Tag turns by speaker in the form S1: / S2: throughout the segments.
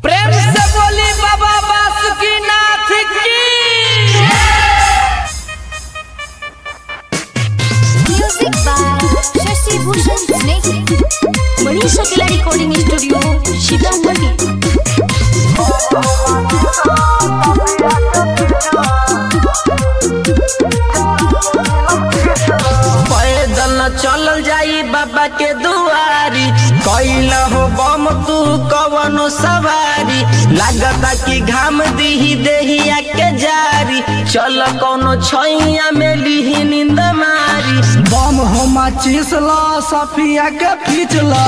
S1: प्रेम से बोली बाबा बासुकीनाथ की।
S2: म्यूजिक बाय शशि भूषण स्नेही, मनीष अकेला रिकॉर्डिंग स्टूडियो सीतामढ़ी।
S1: पैदल चलल जाई बाबा के दुआरी, कैला हो बम तू कवनो सवारी, लागता कि घाम दीही देहिया के जारी, चल कौनो छैया में लीही नींद मारी।
S3: बम हो माचिसला सफिया के खींचला,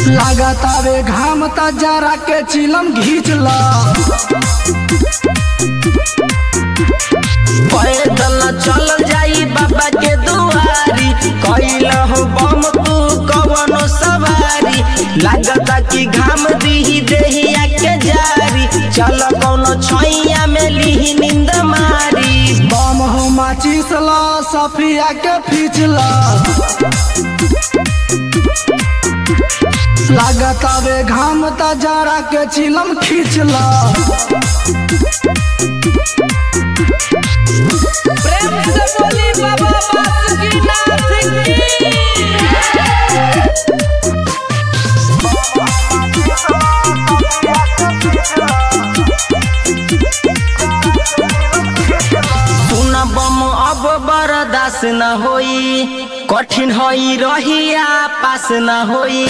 S3: लागता वे घाम ता जरा के चिलम घींचला।
S1: पैदल चलल जाई बाबा के दुआरी, कैला हो बम तू कवनो सवारी, लागता कि घाम दीही देहिया के जारी, चल कौनो छैया में लीही नींद मारी।
S3: बम हो माचिसला सफिया के खींचला, लागता वे घाम ता जरा के चिलम खींचला।
S1: प्रेम से बोली बाबा बासुकीनाथ की। सुन बम अब बर्दाश्त न होई, कठिन होई रहिया पास न होई।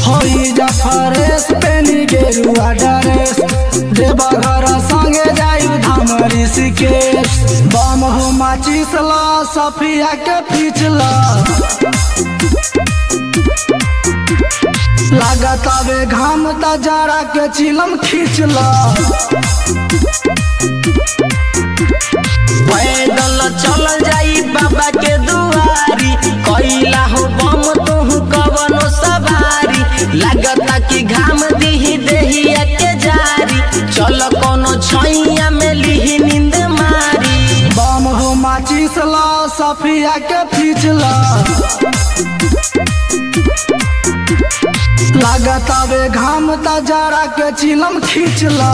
S3: होई जा फरेस पेनी गेरुआ ड्रेस, देवा घर संगे जाई धाम ऋषिकेश। बम हो माचिसला सफिया के खींचला, लागता वे घाम ता जरा के चिलम खींचला।
S1: पैदल चलल जाई बाबा के दुआरी, कैला हो बम तू कवनो सवारी, लागता कि घाम दीही देहिया के जारी, चल कोनो छैया में लीही नींद मारी।
S3: बम हो माचिसला सफिया के खींचला, लागता वे घाम ता जरा के चिलम खींचला।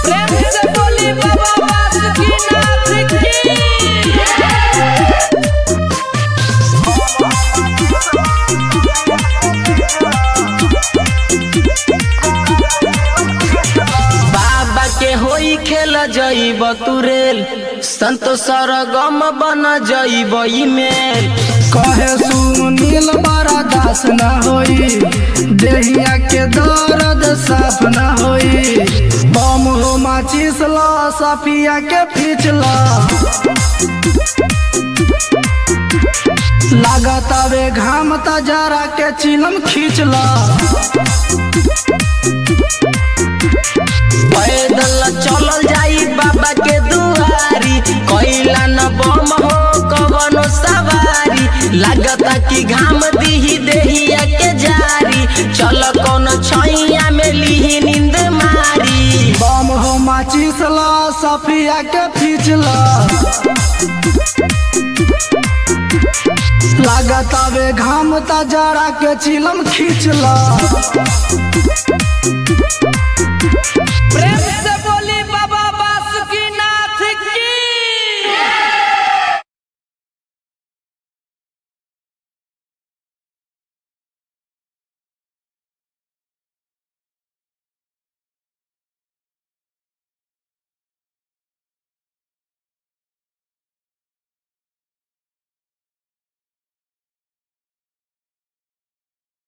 S1: प्रेम से बोली बाबा बासुकीनाथ की। बाबा के होई खेल जइब तुरेल, संत सरगम बन जइब ईमेल।
S3: कहे सुनील बड़ा दास न होई, देहिया के दर्द साफ न होई। बम हो माचिसला सफिया के खींचला, लागता वे घाम ता जरा के चिलम खींचला।
S1: पैदल चलल जाई बाबा के दुआरी, कैला न बम हो कवनो सवारी, लागता कि घाम दीही देहिया के जारी, चल कोनो छैया में लीही नींद मारी।
S3: बम हो माचिसला सफिया के खींचला, लागता वे घाम ता जरा के चिलम खींचला।
S1: प्रेम